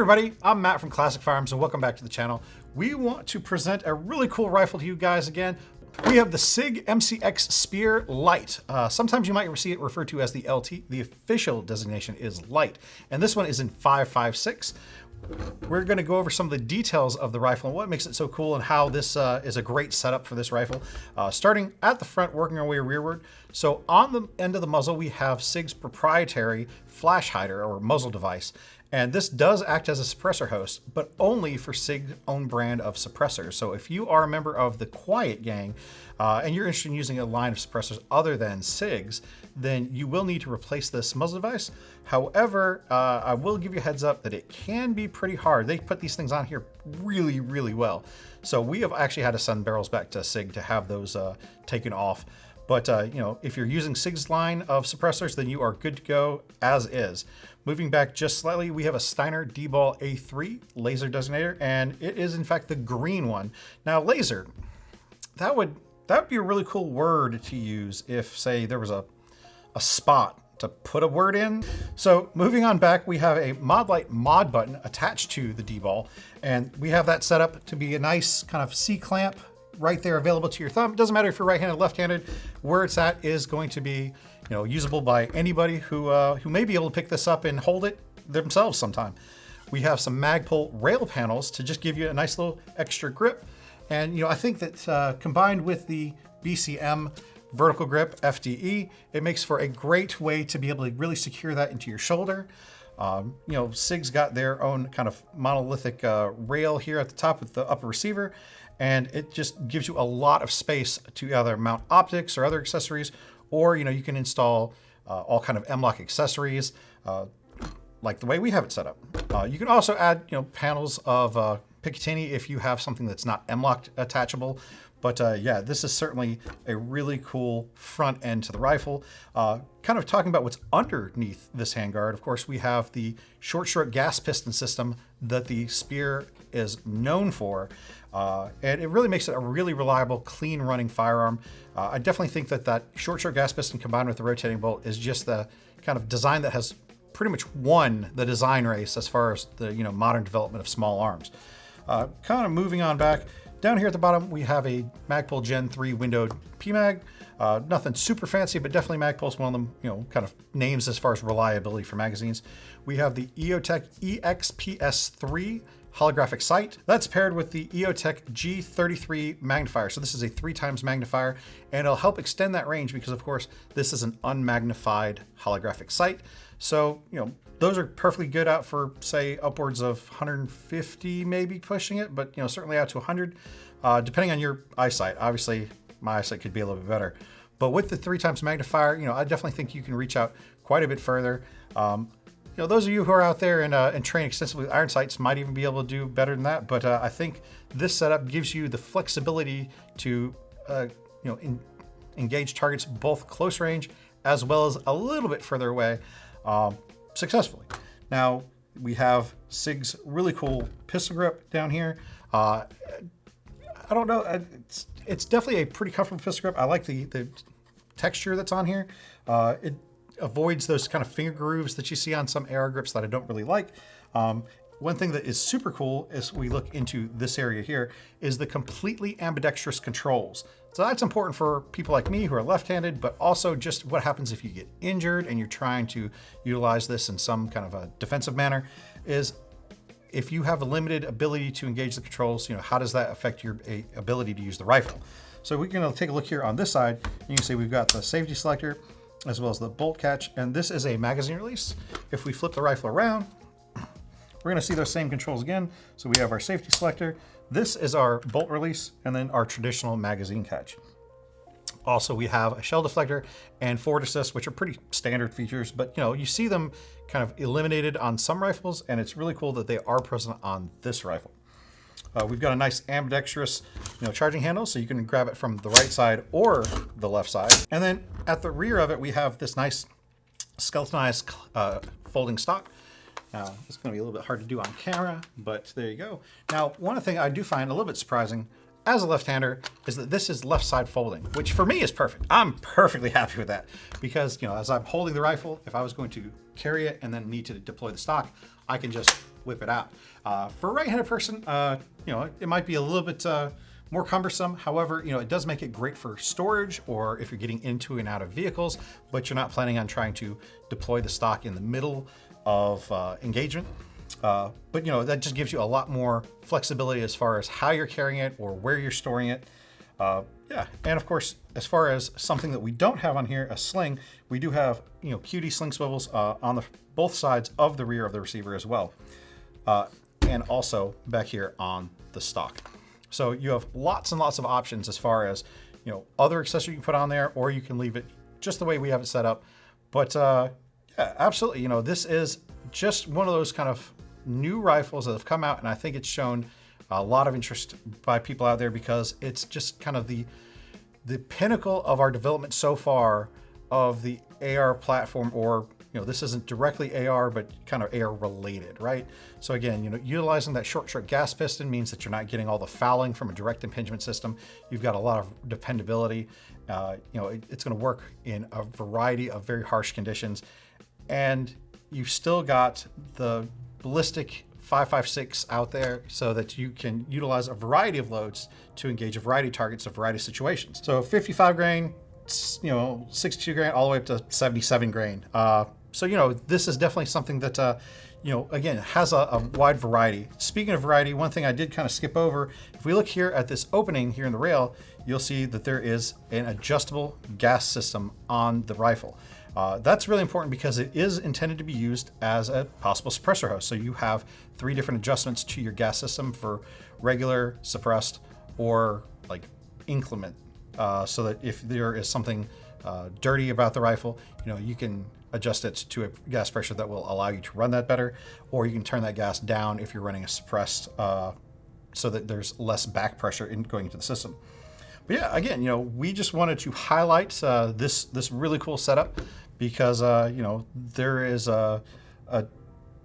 everybody, I'm Matt from Classic Firearms and welcome back to the channel. We want to present a really cool rifle to you guys again. We have the Sig MCX Spear Light. Sometimes you might see it referred to as the LT. The official designation is Light. And this one is in 5.56. We're going to go over some of the details of the rifle and what makes it so cool and how this is a great setup for this rifle. Starting at the front, working our way rearward. So on the end of the muzzle, we have Sig's proprietary flash hider or muzzle device. And this does act as a suppressor host, but only for Sig's own brand of suppressors. So if you are a member of the Quiet Gang and you're interested in using a line of suppressors other than Sig's, then you will need to replace this muzzle device. However, I will give you a heads up that it can be pretty hard. They put these things on here really, really well. So we have actually had to send barrels back to Sig to have those taken off. But if you're using Sig's line of suppressors, then you are good to go as is. Moving back just slightly, we have a Steiner D-Ball A3 laser designator, and it is in fact the green one. Now, laser, that would be a really cool word to use if, say, there was a spot to put a word in. So moving on back, we have a Modlite mod button attached to the D-Ball, and we have that set up to be a nice kind of C-clamp right there available to your thumb. It doesn't matter if you're right-handed or left-handed. Where it's at is going to be usable by anybody who may be able to pick this up and hold it themselves sometime. We have some Magpul rail panels to just give you a nice little extra grip. And I think that combined with the BCM vertical grip FDE, it makes for a great way to be able to really secure that into your shoulder. Sig's got their own kind of monolithic rail here at the top with the upper receiver, and it just gives you a lot of space to either mount optics or other accessories, or you can install all kind of M-LOK accessories like the way we have it set up. You can also add panels of Picatinny if you have something that's not M-LOK attachable. But yeah, this is certainly a really cool front end to the rifle. Kind of talking about what's underneath this handguard, of course, we have the short stroke gas piston system that the Spear is known for. And it really makes it a really reliable, clean running firearm. I definitely think that short stroke gas piston combined with the rotating bolt is just the kind of design that has pretty much won the design race as far as the modern development of small arms. Kind of moving on back. Down here at the bottom, we have a Magpul Gen 3 windowed PMag. Nothing super fancy, but definitely Magpul's one of them, kind of names as far as reliability for magazines. We have the EOTech EXPS3 holographic sight. That's paired with the EOTech G33 magnifier. So this is a 3x magnifier, and it'll help extend that range because, of course, this is an unmagnified holographic sight. So, those are perfectly good out for, say, upwards of 150, maybe pushing it, but certainly out to 100, depending on your eyesight. Obviously, my eyesight could be a little bit better, but with the 3x magnifier, I definitely think you can reach out quite a bit further. Those of you who are out there and train extensively with iron sights might even be able to do better than that. But I think this setup gives you the flexibility to, engage targets both close range as well as a little bit further away. Successfully. Now we have Sig's really cool pistol grip down here. I don't know, it's definitely a pretty comfortable pistol grip. I like the texture that's on here. It avoids those kind of finger grooves that you see on some AR grips that I don't really like. One thing that is super cool as we look into this area here is the completely ambidextrous controls. So that's important for people like me who are left-handed, but also just what happens if you get injured and you're trying to utilize this in some kind of a defensive manner is if you have a limited ability to engage the controls, how does that affect your ability to use the rifle? So we're gonna take a look here on this side. You can see we've got the safety selector as well as the bolt catch, and this is a magazine release. If we flip the rifle around, we're gonna see those same controls again. So we have our safety selector. This is our bolt release, and then our traditional magazine catch. Also, we have a shell deflector and forward assist, which are pretty standard features, but you see them kind of eliminated on some rifles, and it's really cool that they are present on this rifle. We've got a nice ambidextrous, charging handle, so you can grab it from the right side or the left side. And then at the rear of it, we have this nice skeletonized folding stock. Now, it's going to be a little bit hard to do on camera, but there you go. Now, one thing I do find a little bit surprising as a left-hander is that this is left side folding, which for me is perfect. I'm perfectly happy with that because, as I'm holding the rifle, if I was going to carry it and then need to deploy the stock, I can just whip it out. For a right-handed person, you know, it might be a little bit more cumbersome. However, you know, it does make it great for storage or if you're getting into and out of vehicles, but you're not planning on trying to deploy the stock in the middle of engagement. But you know, that just gives you a lot more flexibility as far as how you're carrying it or where you're storing it. Yeah, and of course, as far as something that we don't have on here, a sling, we do have, you know, QD sling swivels on the both sides of the rear of the receiver as well, and also back here on the stock. So you have lots and lots of options as far as, you know, other accessories you can put on there, or you can leave it just the way we have it set up. But yeah, absolutely, you know, this is just one of those kind of new rifles that have come out, and I think it's shown a lot of interest by people out there because it's just kind of the pinnacle of our development so far of the AR platform, or, you know, this isn't directly AR, but kind of AR related, right? So again, you know, utilizing that short gas piston means that you're not getting all the fouling from a direct impingement system. You've got a lot of dependability. You know, it's going to work in a variety of very harsh conditions, and you've still got the ballistic 5.56 out there so that you can utilize a variety of loads to engage a variety of targets, a variety of situations. So 55 grain, you know, 62 grain, all the way up to 77 grain. So, you know, this is definitely something that, you know, again, has a wide variety. Speaking of variety, one thing I did kind of skip over, if we look here at this opening here in the rail, you'll see that there is an adjustable gas system on the rifle. That's really important because it is intended to be used as a possible suppressor host. So you have 3 different adjustments to your gas system for regular, suppressed, or like inclement. So that if there is something dirty about the rifle, you know, you can adjust it to a gas pressure that will allow you to run that better, or you can turn that gas down if you're running a suppressed, so that there's less back pressure going into the system. But yeah, again, you know, we just wanted to highlight this really cool setup because you know, there is a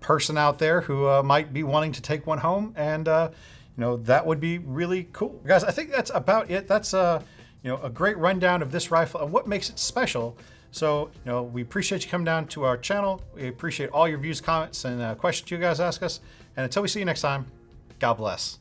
person out there who might be wanting to take one home, and you know, that would be really cool. Guys, I think that's about it. That's you know, a great rundown of this rifle and what makes it special. So, you know, we appreciate you coming down to our channel. We appreciate all your views, comments, and questions you guys ask us. And until we see you next time, God bless.